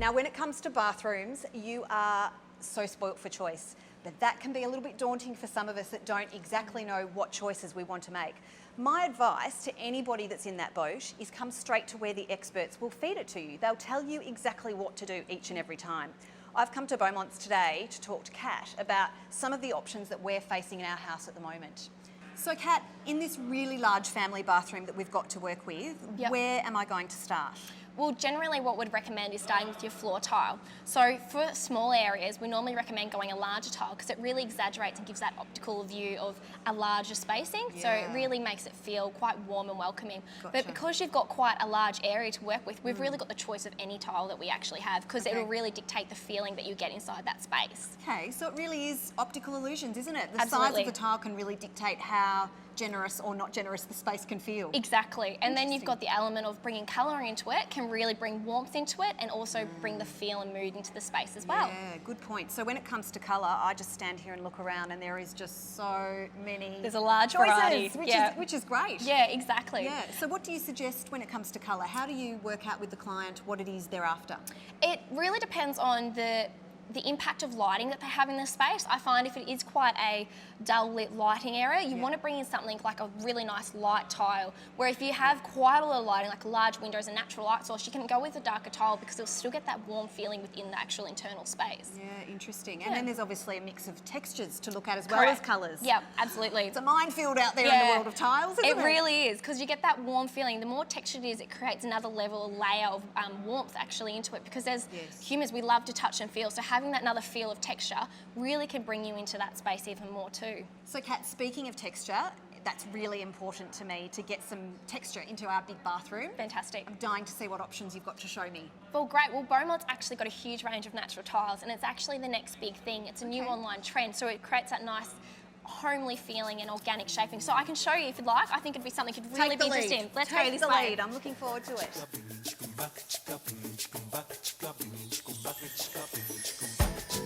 Now, when it comes to bathrooms, you are so spoilt for choice, but that can be a little bit daunting for some of us that don't exactly know what choices we want to make. My advice to anybody that's in that boat is come straight to where the experts will feed it to you. They'll tell you exactly what to do each and every time. I've come to Beaumont's today to talk to Kat about some of the options that we're facing in our house at the moment. So Kat, in this really large family bathroom that we've got to work with, where am I going to start? Well, generally what we'd recommend is starting with your floor tile. So for small areas, we normally recommend going a larger tile because it really exaggerates and gives that optical view of a larger spacing. So it really makes it feel quite warm and welcoming. Gotcha. But because you've got quite a large area to work with, we've really got the choice of any tile that we actually have because it'll really dictate the feeling that you get inside that space. Okay, so it really is optical illusions, isn't it? The Absolutely. size of the tile can really dictate how generous or not generous the space can feel. Exactly. And then you've got the element of bringing colour into it, can really bring warmth into it and also bring the feel and mood into the space as well. Yeah, good point. So when it comes to colour, I just stand here and look around and there is just so many There's a large choices, variety. which is great. Yeah, exactly. Yeah, so what do you suggest when it comes to colour? How do you work out with the client what it is they're after? It really depends on the impact of lighting that they have in the space. I find if it is quite a dull lit lighting area, you want to bring in something like a really nice light tile, where if you have quite a lot of lighting, like large windows and natural light source, you can go with a darker tile because it'll still get that warm feeling within the actual internal space. Yeah, interesting. And then there's obviously a mix of textures to look at as well as colours. Yeah, absolutely. It's a minefield out there in the world of tiles, isn't it? It really is, because you get that warm feeling. The more textured it is, it creates another level, a layer of warmth actually into it, because as humans, we love to touch and feel, so having that another feel of texture really can bring you into that space even more too. So Kat, speaking of texture, that's really important to me to get some texture into our big bathroom. Fantastic. I'm dying to see what options you've got to show me. Well, great. Well, Beaumont's actually got a huge range of natural tiles, and it's actually the next big thing. It's a new online trend, so it creates that nice homely feeling and organic shaping. So I can show you if you'd like. I think it'd be something you'd really be interested in. Let's go this way. I'm looking forward to it.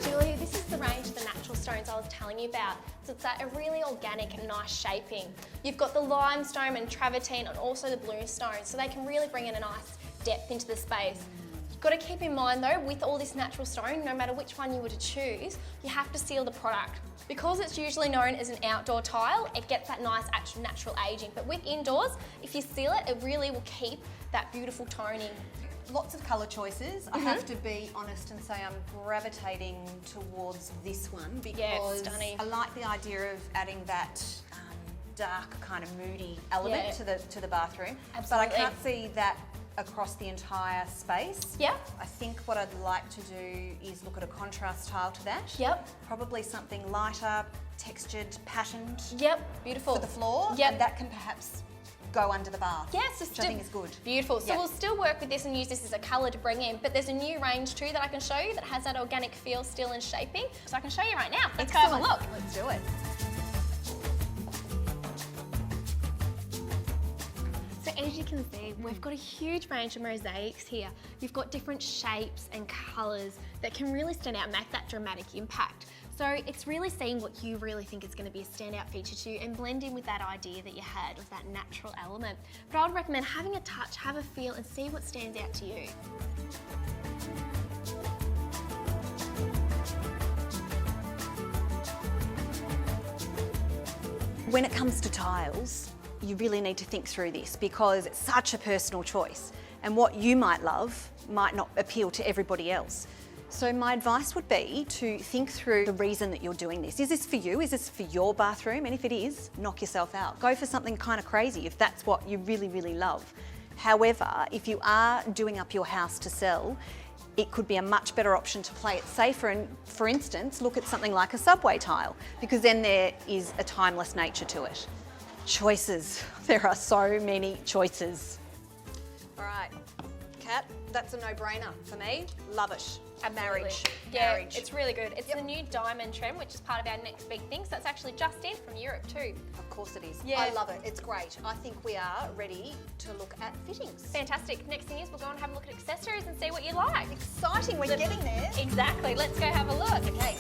Julia, this is the range of the natural stones I was telling you about. So it's a really organic and nice shaping. You've got the limestone and travertine and also the bluestone, so they can really bring in a nice depth into the space. You've got to keep in mind though, with all this natural stone, no matter which one you were to choose, you have to seal the product. Because it's usually known as an outdoor tile, it gets that nice actual natural aging. But with indoors, if you seal it, it really will keep that beautiful toning. Lots of colour choices. I have to be honest and say I'm gravitating towards this one because stunning. I like the idea of adding that dark kind of moody element to the bathroom. Absolutely. But I can't see that across the entire space. Yeah. I think what I'd like to do is look at a contrast tile to that. Yep. Probably something lighter, textured, patterned. Yep, beautiful. For the floor. Yep. And that can perhaps go under the bath. Yes, which I think is good. Beautiful. So we'll still work with this and use this as a colour to bring in, but there's a new range too that I can show you that has that organic feel still in shaping. So I can show you right now. Let's go have a look. Let's do it. So as you can see, we've got a huge range of mosaics here. You've got different shapes and colours that can really stand out and make that dramatic impact. So it's really seeing what you really think is going to be a standout feature to you and blend in with that idea that you had of that natural element. But I would recommend having a touch, have a feel and see what stands out to you. When it comes to tiles, you really need to think through this because it's such a personal choice and what you might love might not appeal to everybody else. So my advice would be to think through the reason that you're doing this. Is this for you? Is this for your bathroom? And if it is, knock yourself out. Go for something kind of crazy if that's what you really, really love. However, if you are doing up your house to sell, it could be a much better option to play it safer and, for instance, look at something like a subway tile because then there is a timeless nature to it. Choices. There are so many choices. All right, Kat, that's a no-brainer for me. Love it. Marriage. Yeah, it's really good. It's the new diamond trend, which is part of our next big thing. So that's actually just in from Europe too. Of course it is. Yeah. I love it. It's great. I think we are ready to look at fittings. Fantastic. Next thing is we'll go and have a look at accessories and see what you like. Exciting. We're getting there. Exactly. Let's go have a look. Okay.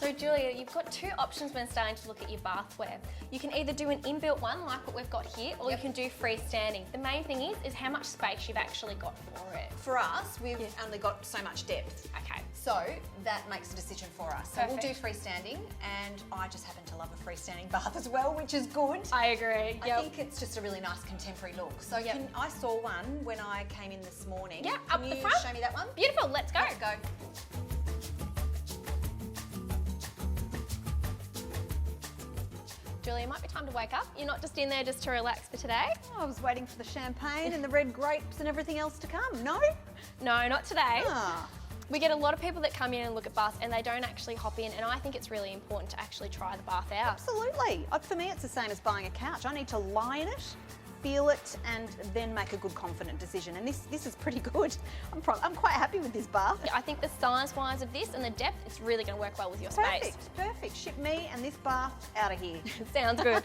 So Julia, you've got two options when starting to look at your bathware. You can either do an inbuilt one like what we've got here, or you can do freestanding. The main thing is how much space you've actually got for it. For us, we've only got so much depth. Okay. So that makes a decision for us. So we'll do Perfect. freestanding, and I just happen to love a freestanding bath as well, which is good. I agree. I think it's just a really nice contemporary look. So I saw one when I came in this morning. Yeah, Can up the you front. show me that one? Beautiful, let's go. Let's go. Julia, it might be time to wake up. You're not just in there just to relax for today. Oh, I was waiting for the champagne and the red grapes and everything else to come. No? No, not today. Ah. We get a lot of people that come in and look at baths and they don't actually hop in, and I think it's really important to actually try the bath out. Absolutely. For me, it's the same as buying a couch. I need to lie in it, feel it, and then make a good, confident decision. And this is pretty good. I'm quite happy with this bath. I think the size-wise of this and the depth, it's really going to work well with your space. Perfect. Ship me and this bath out of here. Sounds good.